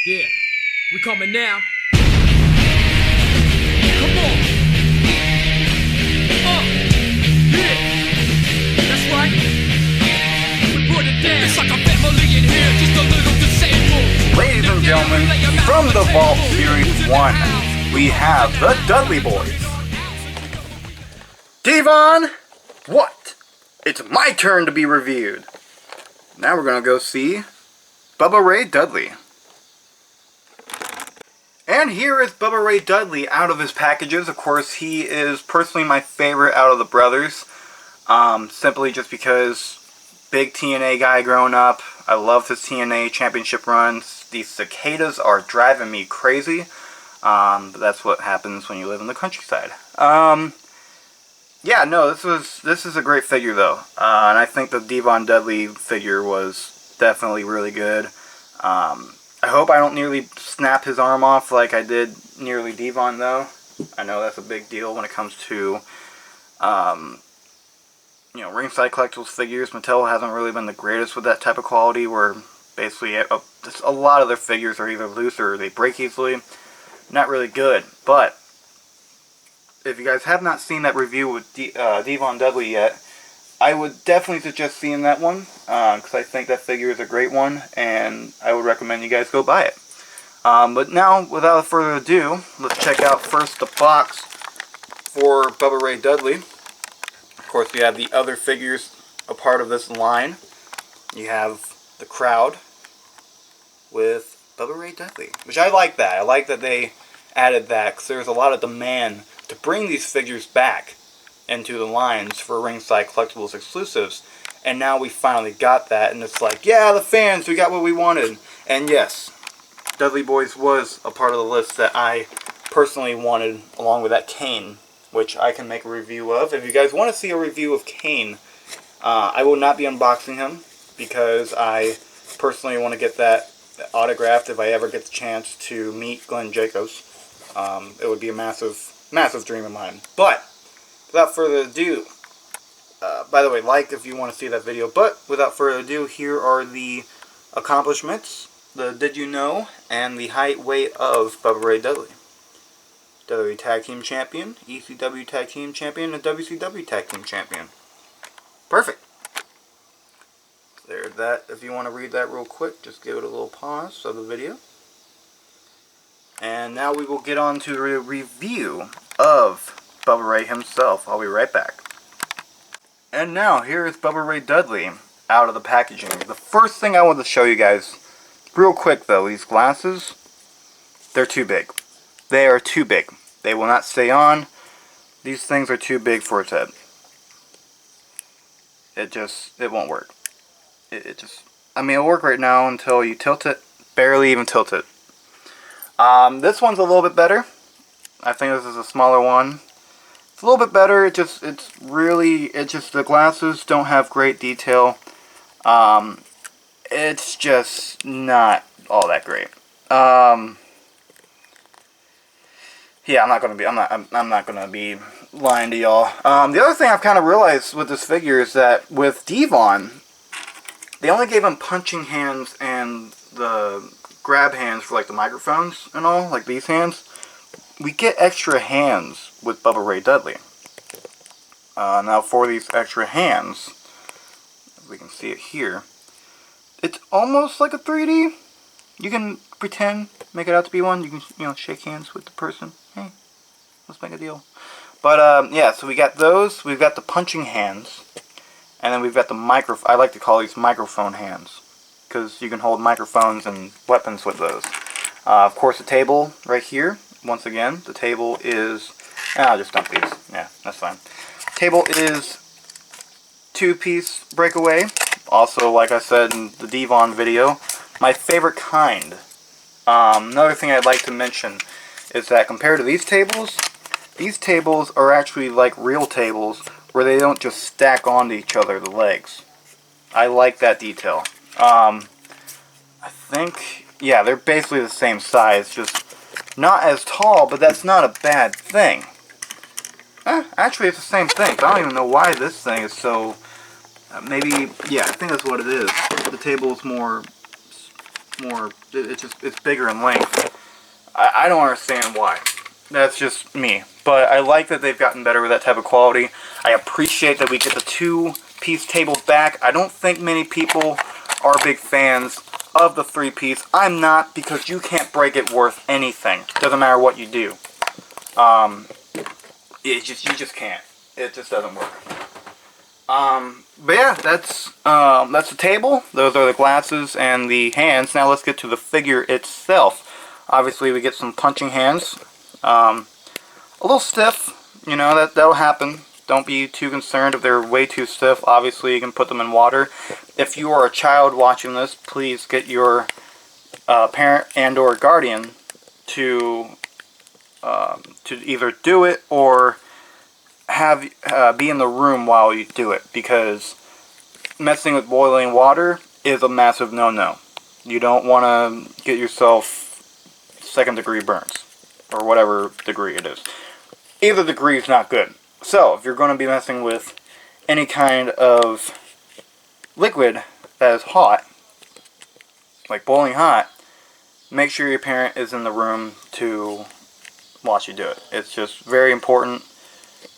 Yeah, we coming now. Come on. Yeah, that's right. We put it down. It's like a family in here, just a little disabled. Ladies and gentlemen, from the Vault Series 1, we have the Dudley Boys. Devon, what? It's my turn to be reviewed. Now we're going to go see Bubba Ray Dudley. And here is Bubba Ray Dudley out of his packages. Of course, he is personally my favorite out of the brothers. Simply just because big TNA guy growing up. I loved his TNA championship runs. These cicadas are driving me crazy. But that's what happens when you live in the countryside. Yeah, no, this is a great figure though. And I think the Devon Dudley figure was definitely really good. I hope I don't nearly snap his arm off like I did nearly Devon though. I know that's a big deal when it comes to, you know, ringside collectibles figures. Mattel hasn't really been the greatest with that type of quality, where basically a lot of their figures are either loose or they break easily. Not really good, but if you guys have not seen that review with Devon Dudley yet, I would definitely suggest seeing that one, because I think that figure is a great one, and I would recommend you guys go buy it. But now, without further ado, let's check out first the box for Bubba Ray Dudley. Of course, we have the other figures a part of this line. You have the crowd with Bubba Ray Dudley, which I like that. I like that they added that, because there's a lot of demand to bring these figures back into the lines for Ringside Collectibles exclusives, and now we finally got that, and it's like, yeah, the fans, we got what we wanted. And yes, Dudley Boys was a part of the list that I personally wanted, along with that Kane, which I can make a review of. If you guys want to see a review of Kane, I will not be unboxing him, because I personally want to get that autographed if I ever get the chance to meet Glenn Jacobs. It would be a massive dream of mine. But without further ado, by the way, like if you want to see that video, but without further ado, here are the accomplishments, the Did You Know, and the height, weight of Bubba Ray Dudley. WWE Tag Team Champion, ECW Tag Team Champion, and WCW Tag Team Champion. Perfect. There's that. If you want to read that real quick, just give it a little pause of the video. And now we will get on to the review of Bubba Ray himself. I'll be right back. And now, here is Bubba Ray Dudley out of the packaging. The first thing I want to show you guys, real quick though, these glasses, they're too big. They are too big. They will not stay on. These things are too big for its head. It won't work. I mean, it'll work right now until you tilt it, barely even tilt it. This one's a little bit better. I think this is a smaller one. It's a little bit better. The glasses don't have great detail. It's just not all that great. Yeah, I'm not gonna be lying to y'all. The other thing I've kind of realized with this figure is that with Devon, they only gave him punching hands and the grab hands for like the microphones and all, like these hands. We get extra hands with Bubba Ray Dudley. Now for these extra hands, if we can see it here, it's almost like a 3D. You can pretend, make it out to be one. You can, you know, shake hands with the person. Hey, let's make a deal. But yeah, so we got those. We've got the punching hands, and then we've got the I like to call these microphone hands, because you can hold microphones and weapons with those. Of course, the table right here. Once again, the table is... I'll just dump these. Yeah, that's fine. Table is two-piece breakaway. Also, like I said in the Devon video, my favorite kind. Another thing I'd like to mention is that compared to these tables are actually like real tables, where they don't just stack onto each other, the legs. I like that detail. I think, yeah, they're basically the same size, just not as tall, but that's not a bad thing. Actually, it's the same thing. I don't even know why this thing is so... maybe, yeah, I think that's what it is. The table is more more, it's bigger in length. I don't understand why. That's just me. But I like that they've gotten better with that type of quality. I appreciate that we get the 2-piece table back. I don't think many people are big fans of the 3-piece. I'm not, because you can't break it worth anything. Doesn't matter what you do. You just can't. It just doesn't work. But yeah, that's the table. Those are the glasses and the hands. Now let's get to the figure itself. Obviously, we get some punching hands. A little stiff, you know, that'll happen. Don't be too concerned if they're way too stiff. Obviously, you can put them in water. If you are a child watching this, please get your parent and or guardian to either do it or have be in the room while you do it, because messing with boiling water is a massive no-no. You don't want to get yourself second-degree burns, or whatever degree it is. Either degree is not good. So, if you're going to be messing with any kind of liquid that is hot, like boiling hot, make sure your parent is in the room to watch you do it. It's just very important.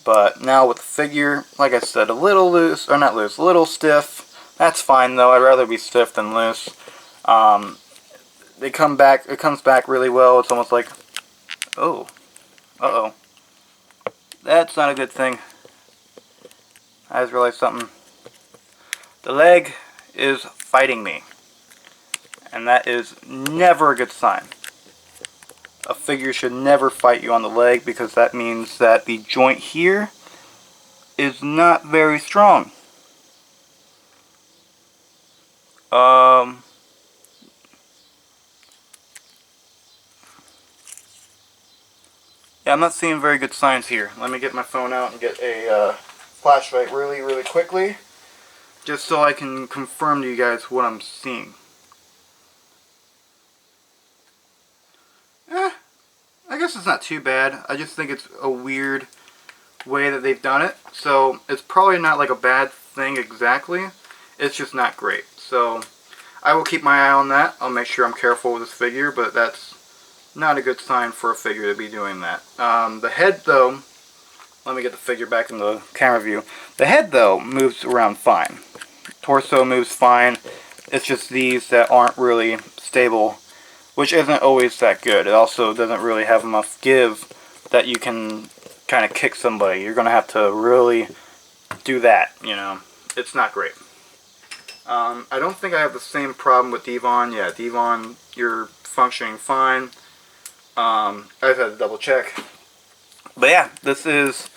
But now with the figure, like I said, a little loose, or not loose, a little stiff. That's fine though. I'd rather be stiff than loose. It comes back really well. It's almost like, oh, uh-oh. That's not a good thing. I just realized something. The leg is fighting me. And that is never a good sign. A figure should never fight you on the leg, because that means that the joint here is not very strong. Yeah, I'm not seeing very good signs here. Let me get my phone out and get a flashlight really quickly, just so I can confirm to you guys what I'm seeing. I guess it's not too bad. I just think it's a weird way that they've done it. So it's probably not like a bad thing exactly. It's just not great. So I will keep my eye on that. I'll make sure I'm careful with this figure, but that's not a good sign for a figure to be doing that. The head though, let me get the figure back in the camera view. The head though moves around fine. Torso moves fine. It's just these that aren't really stable, which isn't always that good. It also doesn't really have enough give that you can kind of kick somebody. You're going to have to really do that, you know. It's not great. I don't think I have the same problem with Devon. Yeah, Devon, you're functioning fine. I just had to double check. But yeah, this is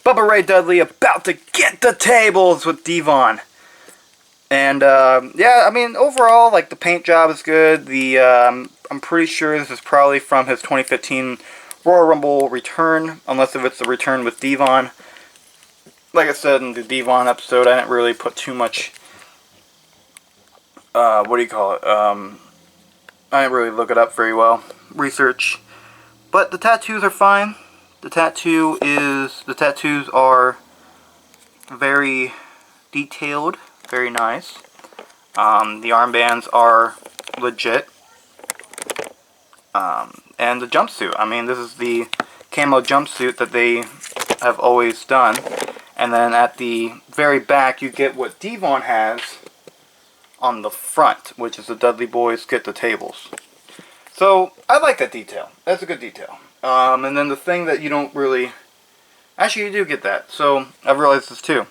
Bubba Ray Dudley about to get the tables with Devon. And yeah, I mean, overall, like, the paint job is good. The I'm pretty sure this is probably from his 2015 Royal Rumble return, unless if it's the return with Devon. Like I said in the Devon episode, I didn't really put too much, what do you call it, I didn't really look it up very well, research. But the tattoos are fine. The tattoos are very detailed, very nice. The armbands are legit. And the jumpsuit, I mean, this is the camo jumpsuit that they have always done. And then at the very back, you get what Devon has on the front, which is the Dudley Boys Get the Tables. So, I like that detail. That's a good detail. And then the thing that you don't really... Actually, you do get that. So, I've realized this too.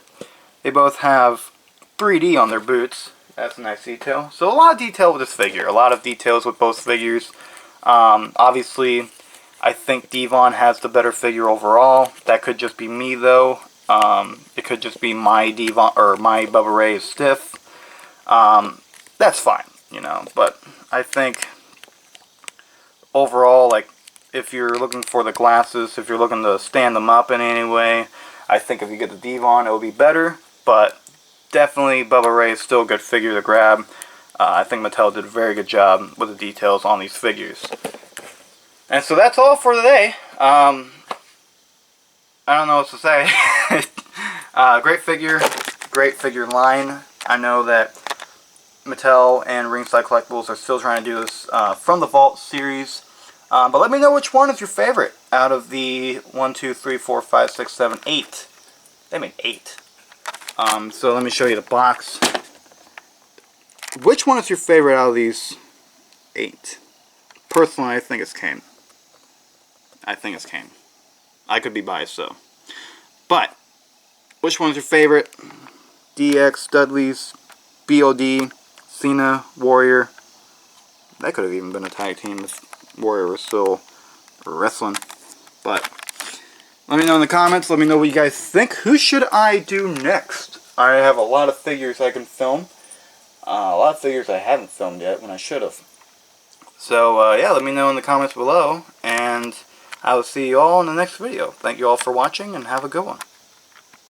They both have 3D on their boots. That's a nice detail. So, a lot of detail with this figure. A lot of details with both figures. Obviously, I think Devon has the better figure overall. That could just be me, though. It could just be my Devon, or my Bubba Ray is stiff. That's fine, you know. But I think overall, like, if you're looking for the glasses, if you're looking to stand them up in any way, I think if you get the Devon, it will be better. But definitely, Bubba Ray is still a good figure to grab. I think Mattel did a very good job with the details on these figures. And so that's all for today. I don't know what to say. Great figure line. I know that Mattel and Ringside Collectibles are still trying to do this from the Vault series. But let me know which one is your favorite out of the 1, 2, 3, 4, 5, 6, 7, 8. They made 8. So let me show you the box. Which one is your favorite out of these 8? Personally, I think it's Kane. I think it's Kane. I could be biased, though. But, which one's your favorite? DX, Dudley's, BOD, Cena, Warrior. That could have even been a tag team if Warrior was still wrestling. But, let me know in the comments. Let me know what you guys think. Who should I do next? I have a lot of figures I can film. A lot of figures I haven't filmed yet when I should have. So, yeah, let me know in the comments below. And I will see you all in the next video. Thank you all for watching and have a good one.